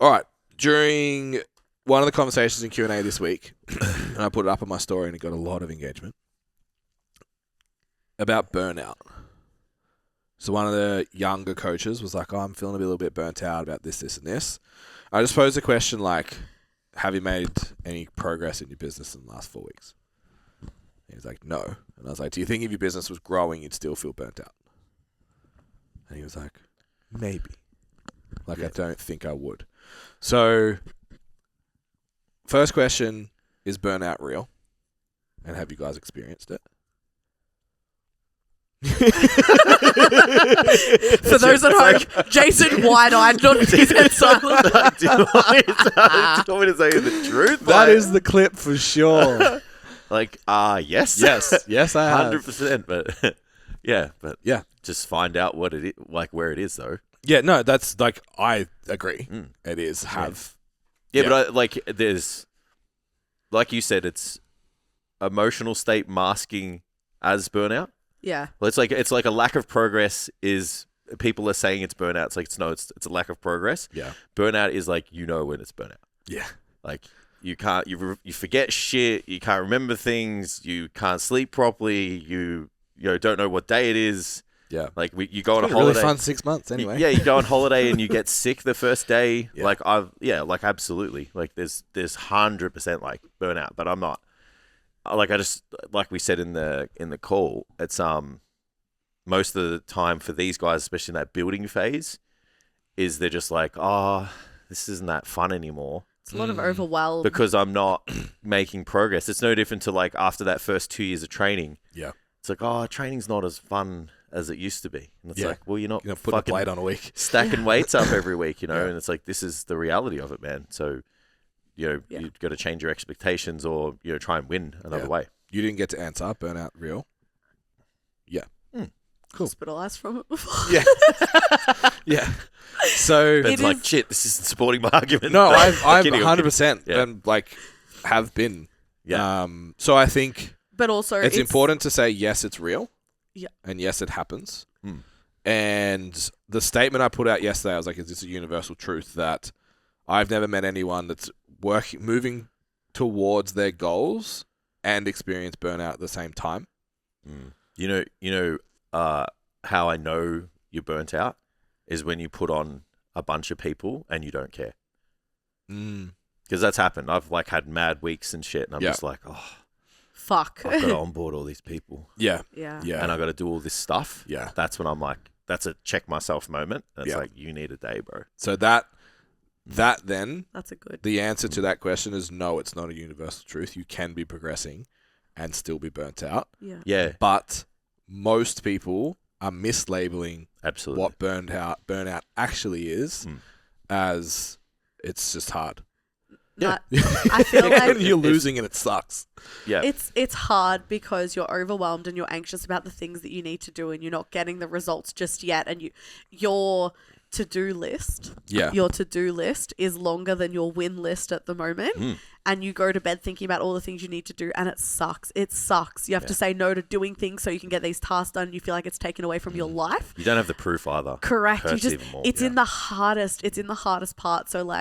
All right. During one of the conversations in Q&A this week, and I put it up on my story and it got a lot of engagement, about burnout. So one of the younger coaches was like, I'm feeling a little bit burnt out about this, and this. I just posed a question like, have you made any progress in your business in the last 4 weeks? He was like, no. And I was like, do you think if your business was growing, you'd still feel burnt out? And he was like, maybe. I don't think I would. So, first question, is burnout real? And have you guys experienced it? For those at home, Jason wide-eyed, nodded his head silent. Do you want me to say the truth? That is the clip for sure. Yes. Yes, I have. 100%, but yeah. Just find out what it is, where it is though. Yeah, no, that's I agree. It is But there's, like you said, it's emotional state masking as burnout. Yeah. Well, it's like a lack of progress is, people are saying it's burnout. It's a lack of progress. Yeah. Burnout is when it's burnout. Yeah. You can't, you forget shit. You can't remember things. You can't sleep properly. You don't know what day it is. Yeah. You go on a holiday. Really fun 6 months anyway. You go on holiday and you get sick the first day. Yeah. Absolutely. There's 100% burnout, but I'm not. I just, like we said in the call, it's most of the time for these guys, especially in that building phase, is they're just this isn't that fun anymore. It's a lot of overwhelm. Because I'm not making progress. It's no different to after that first 2 years of training. Yeah. It's training's not as fun as it used to be. And it's you're not put a plate on a week. Stacking weights up every week, and it's this is the reality of it, man. So, you've got to change your expectations or, try and win another way. You didn't get to answer burnout real? Yeah. Cool. Hospitalized from it before. Yeah. Yeah. So Ben's shit, this isn't supporting my argument. No, I've kidding, 100% Yeah. been have been. Yeah. So I think But also it's important to say yes, it's real. Yeah. And yes, it happens. And the statement I put out yesterday, I was like, is this a universal truth that I've never met anyone that's moving towards their goals and experience burnout at the same time? How I know you're burnt out is when you put on a bunch of people and you don't care. Because that's happened. I've had mad weeks and shit, and I'm just fuck. I've got to onboard all these people. Yeah. Yeah. And I've got to do all this stuff. Yeah. That's when I'm that's a check myself moment. It's you need a day, bro. So that then, That's a good. the answer to that question is no, it's not a universal truth. You can be progressing and still be burnt out. Yeah. Yeah. But most people are mislabeling Absolutely. what burnout actually is as it's just hard. Yeah. I feel like You're losing and it sucks. Yeah. it's hard because you're overwhelmed and you're anxious about the things that you need to do and you're not getting the results just yet, and your to-do list is longer than your win list at the moment, and you go to bed thinking about all the things you need to do, and it sucks. You have to say no to doing things so you can get these tasks done, and you feel like it's taken away from your life. You don't have the proof either. Correct. Hurts even more. It's in the hardest part. So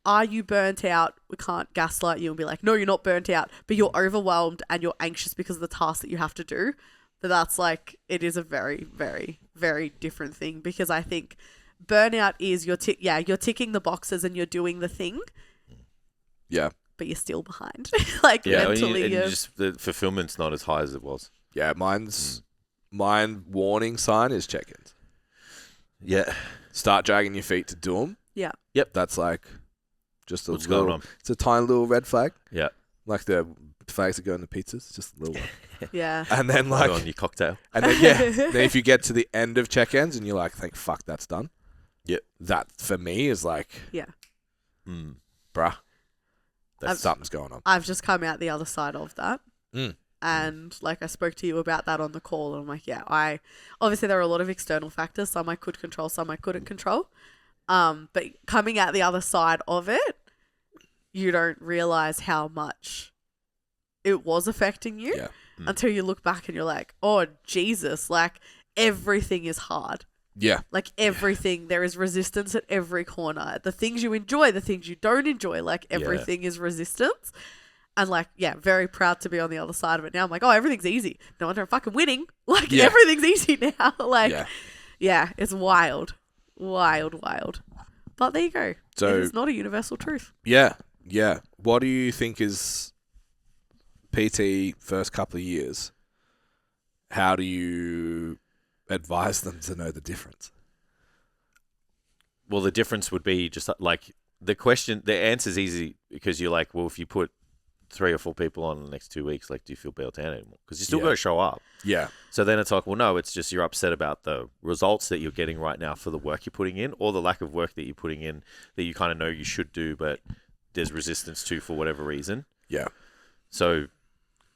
are you burnt out? We can't gaslight you and be like, no, you're not burnt out, but you're overwhelmed and you're anxious because of the tasks that you have to do. But that's it is a very, very, very different thing, because I think burnout is you're ticking the boxes and you're doing the thing. Yeah. But you're still behind. And Mentally. the fulfillment's not as high as it was. Yeah, my warning sign is check-ins. Yeah. Start dragging your feet to do them. Yeah. Yep. That's just a What's going little, on? it's a tiny little red flag. Yeah. Like the flags that go in the pizzas, just a little one. Yeah. And then on your cocktail. and then then if you get to the end of check-ins and you're like, thank fuck that's done. Yeah. That for me is yeah. Bruh, That's something's going on. I've just come out the other side of that. Mm. And I spoke to you about that on the call, and I'm like, obviously there are a lot of external factors. Some I could control, some I couldn't control. But coming out the other side of it, you don't realize how much it was affecting you until you look back and you're like, oh, Jesus, everything is hard. Yeah. Like everything, there is resistance at every corner. The things you enjoy, the things you don't enjoy, like everything is resistance. And like, yeah, very proud to be on the other side of it now. I'm like, oh, everything's easy. No wonder I'm fucking winning. Like everything's easy now. Like, yeah, it's wild. Wild. But there you go. So it's not a universal truth. Yeah. Yeah. What do you think is PT first couple of years? How do you advise them to know the difference? Well, the difference would be just like the answer is easy because you're like, well, if you put 3 or 4 people on in the next 2 weeks, like, do you feel burnt out anymore? Because you still got to show up. Yeah. So then it's like, well, no, it's just you're upset about the results that you're getting right now for the work you're putting in, or the lack of work that you're putting in that you kind of know you should do, but there's resistance to for whatever reason. Yeah. So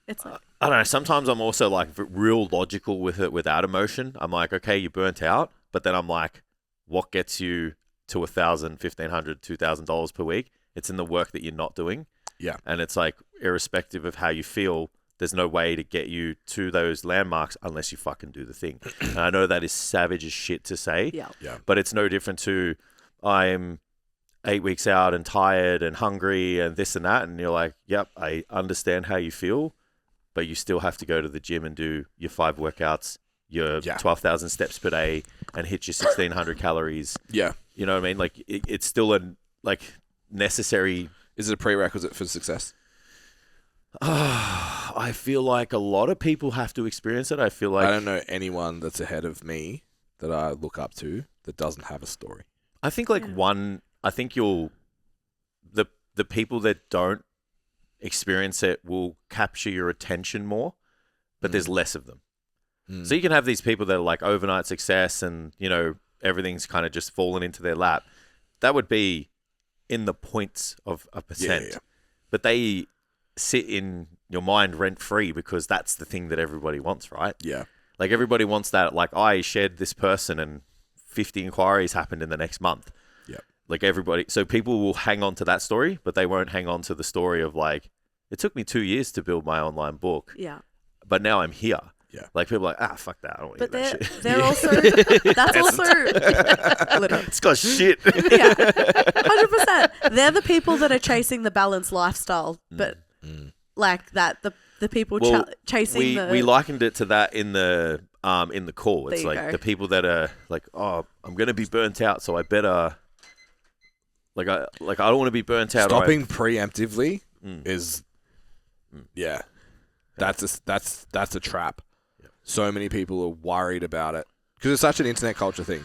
it's like, I don't know. Sometimes I'm also like real logical with it without emotion. I'm like, okay, you're burnt out, but then I'm like, what gets you to $1,000, $1,500, $2,000 per week? It's in the work that you're not doing. Yeah. And it's like, irrespective of how you feel, there's no way to get you to those landmarks unless you fucking do the thing. And I know that is savage as shit to say. Yeah. But it's no different to I'm 8 weeks out and tired and hungry and this and that. And you're like, yep, I understand how you feel, but you still have to go to the gym and do your 5 workouts, your 12,000 steps per day and hit your 1,600 calories. Yeah. You know what I mean? Like it's still a necessary. Is it a prerequisite for success? I feel like a lot of people have to experience it. I feel like I don't know anyone that's ahead of me that I look up to that doesn't have a story. I think I think you'll the people that don't experience it will capture your attention more, but there's less of them. So you can have these people that are like overnight success and, you know, everything's kind of just fallen into their lap. That would be in the points of a percent. Yeah. But they sit in your mind rent free because that's the thing that everybody wants, right? Yeah. Like everybody wants that. Like I shared this person and 50 inquiries happened in the next month. Yeah. Like everybody. So people will hang on to that story, but they won't hang on to the story of like, it took me 2 years to build my online book. Yeah. But now I'm here. Yeah. Like people are like, fuck that. I don't want to But hear that shit. they're also, that's also, literally. It's got shit. Yeah. 100%. They're the people that are chasing the balanced lifestyle, but like that, the people chasing we likened it to that in the call. It's There you like go. the people that are like, oh, I'm going to be burnt out, so I better, I don't want to be burnt out. Stopping preemptively is, that's a trap. Yeah. So many people are worried about it because it's such an internet culture thing.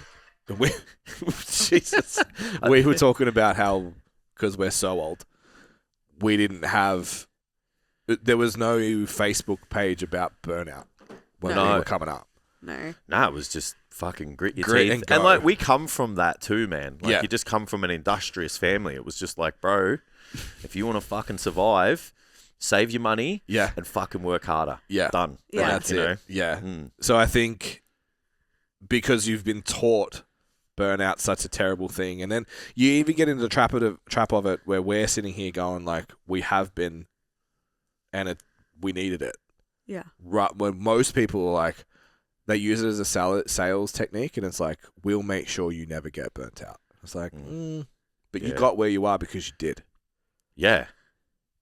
Jesus, we were talking about how because we're so old, we didn't have. There was no Facebook page about burnout when we were coming up. No. Nah, it was just fucking grit your Grit teeth. and go. And like we come from that too, man. Like Yeah. you just come from an industrious family. It was just like, bro, if you want to fucking survive, save your money and fucking work harder. Yeah. Done. Yeah. And Like, that's you it. know? Yeah. Mm. So I think because you've been taught burnout's such a terrible thing, and then you even get into the trap of it where we're sitting here going like we have been, and we needed it. Yeah. Right when most people are like they use it as a sales technique, and it's like we'll make sure you never get burnt out. It's like, but you got where you are because you did. Yeah.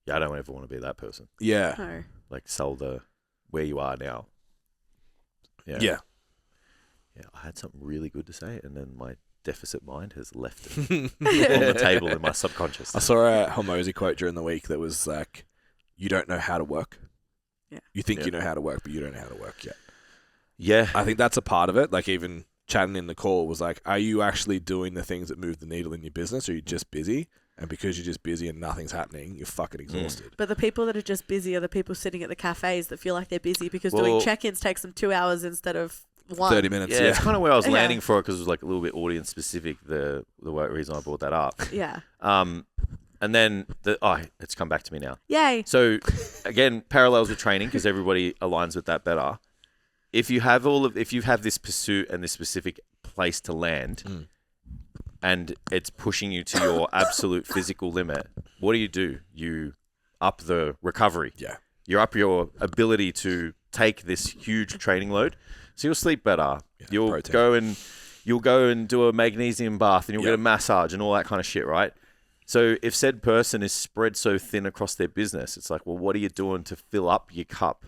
Yeah, I don't ever want to be that person. Yeah. No. Like sell the where you are now. Yeah. Yeah. Yeah, I had something really good to say, and then my deficit mind has left it on the table in my subconscious. I saw a Hormozy quote during the week that was like, you don't know how to work. Yeah. You think you know how to work, but you don't know how to work yet. Yeah. I think that's a part of it. Like even chatting in the call was like, are you actually doing the things that move the needle in your business, or are you just busy? And because you're just busy and nothing's happening, you're fucking exhausted. But the people that are just busy are the people sitting at the cafes that feel like they're busy because doing check-ins takes them 2 hours instead of 1. 30 minutes. Yeah, it's kind of where I was landing for it because it was like a little bit audience specific. The reason I brought that up. Yeah. And then it's come back to me now. Yay. So again, parallels with training because everybody aligns with that better. If you have this pursuit and this specific place to land, and it's pushing you to your absolute physical limit, what do? You up the recovery. Yeah. You up your ability to take this huge training load. So you'll sleep better. Yeah, You'll protein. go and you'll go and do a magnesium bath and you'll get a massage and all that kind of shit, right? So if said person is spread so thin across their business, it's like, well, what are you doing to fill up your cup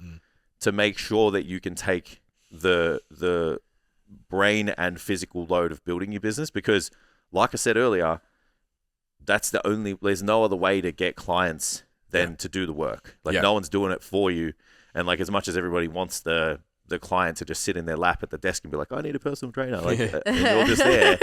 to make sure that you can take the brain and physical load of building your business? Because like I said earlier, there's no other way to get clients than to do the work. Like no one's doing it for you. And like, as much as everybody wants the client to just sit in their lap at the desk and be like, I need a personal trainer. Like, and you're just there.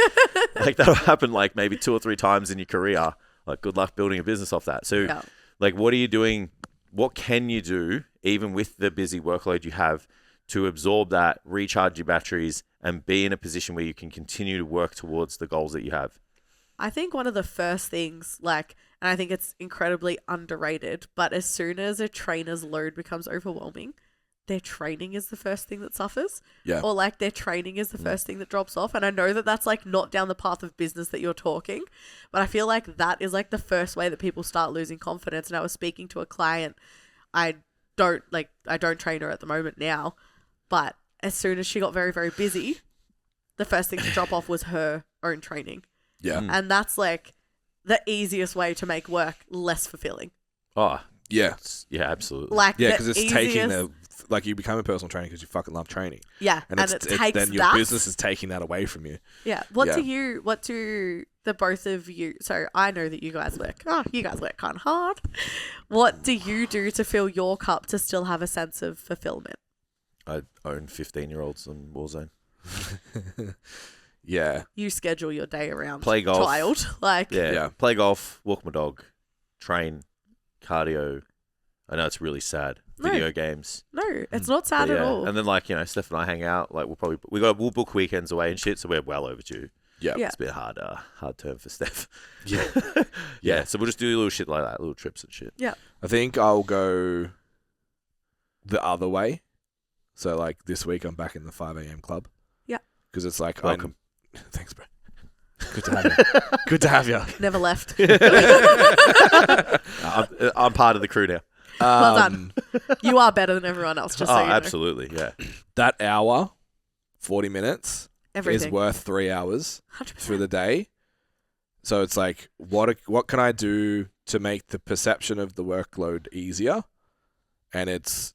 Like that'll happen like maybe 2 or 3 times in your career. Like good luck building a business off that. So like, what are you doing? What can you do even with the busy workload you have to absorb that, recharge your batteries and be in a position where you can continue to work towards the goals that you have? I think one of the first things, and I think it's incredibly underrated, but as soon as a trainer's load becomes overwhelming, their training is the first thing that suffers. Yeah. Or like their training is the first thing that drops off. And I know that that's like not down the path of business that you're talking, but I feel like that is like the first way that people start losing confidence. And I was speaking to a client. I don't train her at the moment now, but as soon as she got very, very busy, the first thing to drop off was her own training. Yeah. And that's like the easiest way to make work less fulfilling. Oh, yeah. Yeah, absolutely. Because it's taking you become a personal trainer because you fucking love training. Yeah. And then your business is taking that away from you. Yeah. What do the both of you, so I know that you guys work kind of hard. What do you do to fill your cup to still have a sense of fulfillment? I own 15-year-olds on Warzone. Yeah. You schedule your day around play golf, child. Play golf, walk my dog, train, cardio. I know it's really sad. Video games. No, it's not sad at all. And then Steph and I hang out. Like we'll book weekends away and shit, so we're well overdue. Yeah. It's a bit hard term for Steph. Yeah. Yeah. So we'll just do little shit like that, little trips and shit. Yeah. I think I'll go the other way. So like this week I'm back in the 5 a.m. club. Yeah. Because it's like welcome. Thanks, bro. Good to have you. Good to have you. Never left. I'm part of the crew now. Well done. You are better than everyone else, just so you know. Absolutely, yeah. That hour, 40 minutes, Everything is worth 3 hours 100%. through the day. So it's like, what can I do to make the perception of the workload easier? And it's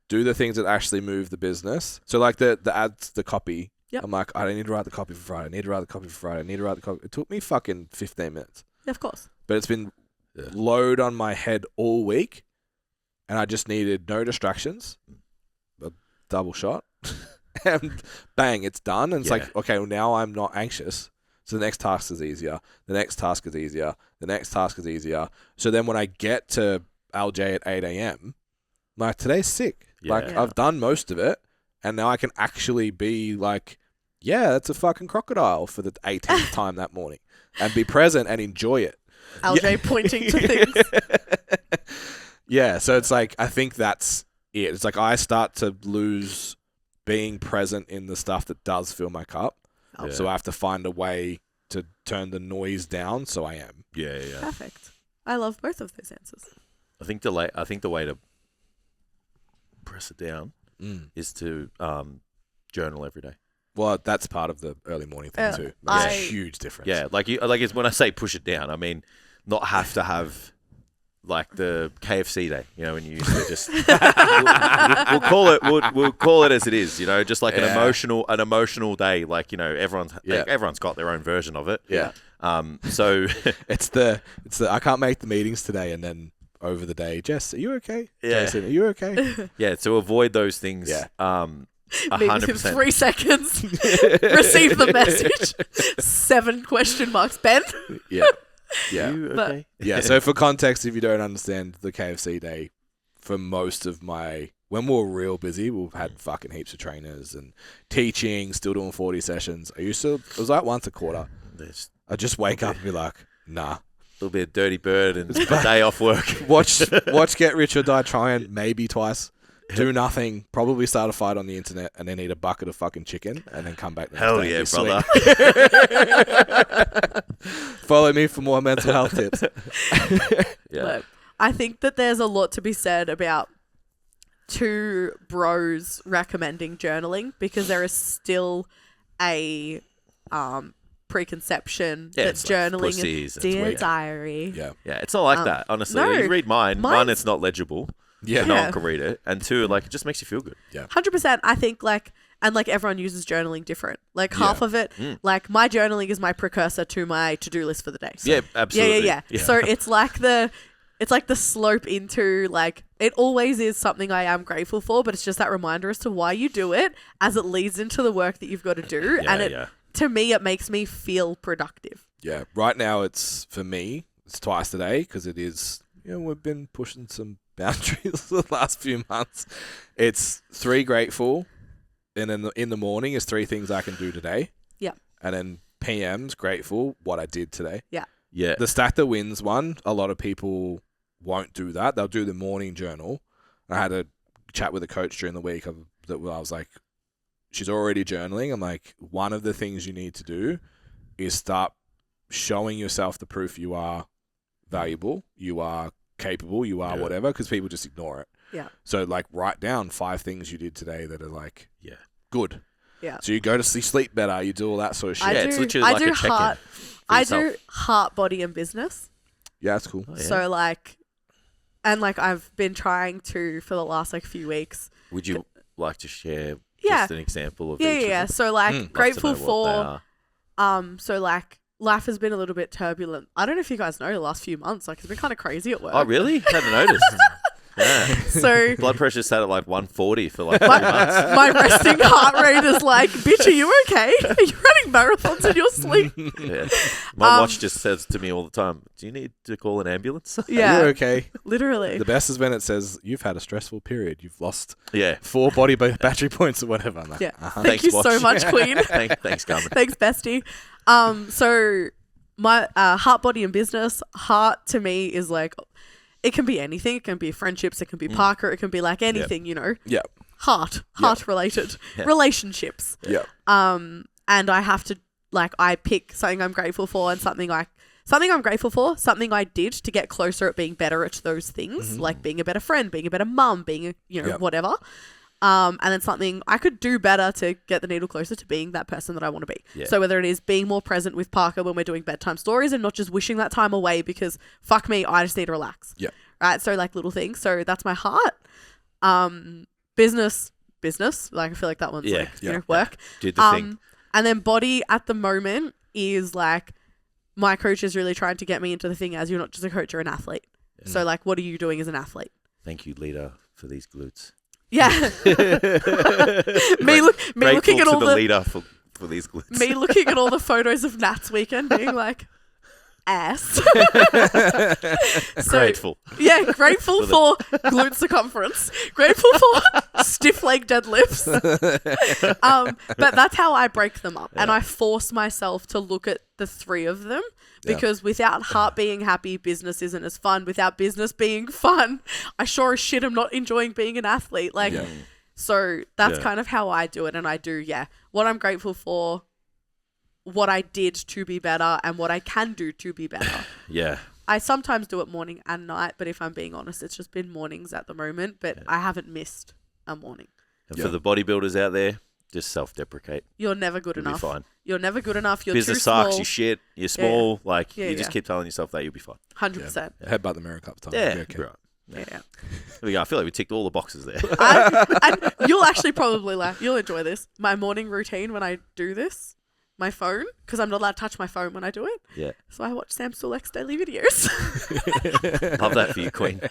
do the things that actually move the business. So like the ads, the copy. Yep. I'm like, I need to write the copy for Friday. I need to write the copy for Friday. I need to write the copy. It took me fucking 15 minutes. Yeah, of course. But it's been load on my head all week. And I just needed no distractions. A double shot. And bang, it's done. And it's like, okay, well, now I'm not anxious. So the next task is easier. The next task is easier. The next task is easier. So then when I get to LJ at 8 a.m., I'm like, today's sick. Yeah. I've done most of it. And now I can actually be like, yeah, that's a fucking crocodile for the 18th time that morning. And be present and enjoy it. LJ pointing to things. Yeah, so it's like, I think that's it. It's like I start to lose being present in the stuff that does fill my cup. Oh. So I have to find a way to turn the noise down so I am. Yeah. Perfect. I love both of those answers. I think the way to press it down is to journal every day. Well, that's part of the early morning thing too. That's a huge difference. Yeah, it's when I say push it down, I mean not have to have like the KFC day, when you used to just we'll call it as it is, just like an emotional day, like everyone's got their own version of it. Yeah. So it's the I can't make the meetings today, and then over the day, Jess, are you okay? Yeah. Jason, are you okay? Yeah, to avoid those things. Yeah. 100%. In 3 seconds, receive the message. 7 question marks. Ben? Yeah. Yeah. You okay? Yeah. So for context, if you don't understand the KFC day, for most of when we were real busy, we've had fucking heaps of trainers and teaching, still doing 40 sessions. It was like once a quarter. I just wake up and be like, nah. A little bit of dirty bird and a day off work. Watch Get Rich or Die Trying maybe twice. Do nothing. Probably start a fight on the internet and then eat a bucket of fucking chicken and then come back. Hell yeah, brother. Follow me for more mental health tips. Yeah. Look, I think that there's a lot to be said about 2 bros recommending journaling, because there is still a preconception Yeah, that it's like journaling pussies, is it's dear weird. diary. Yeah. Yeah, it's not like that, honestly. no, You read mine. One, mine's- it's not legible. Yeah. So no one can read it. And two, like, it just makes you feel good. 100%. I think and everyone uses journaling different. Like half of it, like my journaling is my precursor to my to-do list for the day. So, Yeah, absolutely. Yeah. So it's like the slope into it always is something I am grateful for, but it's just that reminder as to why you do it as it leads into the work that you've got to do. To me, it makes me feel productive. Yeah. Right now, for me, it's twice a day because it is, we've been pushing some boundaries the last few months. It's 3 grateful, and then in the morning is 3 things I can do today. Yeah. And then PM's grateful what I did today. Yeah. Yeah. The Stack That Wins one, a lot of people won't do that. They'll do the morning journal. I had a chat with a coach during the week I was like, she's already journaling. I'm like, one of the things you need to do is start showing yourself the proof you are valuable, you are capable, you are whatever, because people just ignore it. Yeah. So write down 5 things you did today that are good. Yeah. So you go to sleep better, you do all that sort of shit. It's literally like a check-in. I do heart, body, and business. Yeah, that's cool. Oh, yeah. So I've been trying to for the last few weeks. Would you like to share Yeah. just an example of each Yeah. of them? So Love to grateful know what they are. so life has been a little bit turbulent. I don't know if you guys know the last few months, it's been kind of crazy at work. Oh, really? Hadn't noticed. Yeah. So Blood pressure sat at 140 for 3 months. my resting heart rate is bitch, are you okay? Are you running marathons in your sleep? Yeah. My watch just says to me all the time, do you need to call an ambulance? Yeah. You're okay. Literally. The best is when it says you've had a stressful period. You've lost Yeah. 4 body battery points or whatever. I'm like, Yeah. uh-huh. Thank Thanks, you so watch. much, Queen. Thanks, Carmen. Thanks, bestie. So my heart, body, and business. Heart to me is it can be anything. It can be friendships. It can be Parker. It can be anything. Yeah. Heart related Yeah. relationships. Yeah. And I have to I pick something I'm grateful for and something I'm grateful for, something I did to get closer at being better at those things, like being a better friend, being a better mum, being whatever. And then something I could do better to get the needle closer to being that person that I want to be. Yeah. So whether it is being more present with Parker when we're doing bedtime stories and not just wishing that time away because fuck me, I just need to relax. Yeah. Right. So little things. So that's my heart. Business. I feel like that one's work. Did the thing. And then body at the moment is my coach is really trying to get me into the thing as you're not just a coach, you're an athlete. So what are you doing as an athlete? Thank you, leader, for these glutes. Yeah. me looking at all the leader for these glutes. me looking at all the photos of Nat's weekend being ass. Grateful. Yeah, grateful for glute circumference. Grateful for stiff leg deadlifts. But that's how I break them up. And I force myself to look at the 3 of them. Because without heart being happy, business isn't as fun. Without business being fun, I sure as shit am not enjoying being an athlete. So that's kind of how I do it. And I do, what I'm grateful for, what I did to be better, and what I can do to be better. Yeah. I sometimes do it morning and night, but if I'm being honest, it's just been mornings at the moment, but I haven't missed a morning. And for the bodybuilders out there, just self-deprecate. You're never good You'll enough. be fine. You're never good enough. You're Business too small. sucks. You're shit. You're small. You just Yeah. keep telling yourself that you'll be fine. 100%. Headbutt the mirror a couple times. Yeah. You'll be okay. Right. Yeah. There we go. I feel like we ticked all the boxes there. And you'll actually probably you'll enjoy this. My morning routine when I do this, my phone, because I'm not allowed to touch my phone when I do it. Yeah. So I watch Sam Sulek's daily videos. Love that for you, Queen.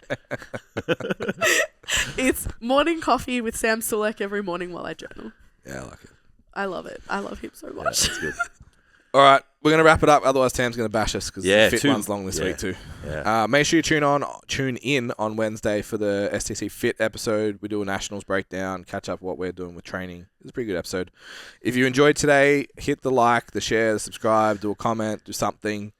It's morning coffee with Sam Sulek every morning while I journal. Yeah, I like it. I love it. I love him so Yeah, much. that's good. All right, we're going to wrap it up. Otherwise, Tam's going to bash us because the fit one's long this week too. Yeah. Make sure you tune in on Wednesday for the STC Fit episode. We do a nationals breakdown, catch up what we're doing with training. It's a pretty good episode. If you enjoyed today, hit the like, the share, the subscribe, do a comment, do something.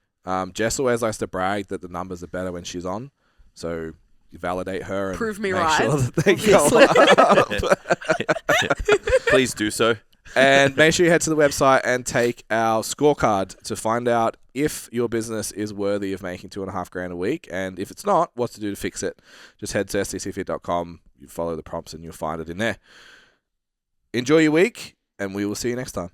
Jess always likes to brag that the numbers are better when she's on, so you validate her and Prove me make right. sure that they go up. Please do so. And make sure you head to the website and take our scorecard to find out if your business is worthy of making $2,500 a week. And if it's not, what to do to fix it. Just head to stcfit.com. You follow the prompts and you'll find it in there. Enjoy your week, and we will see you next time.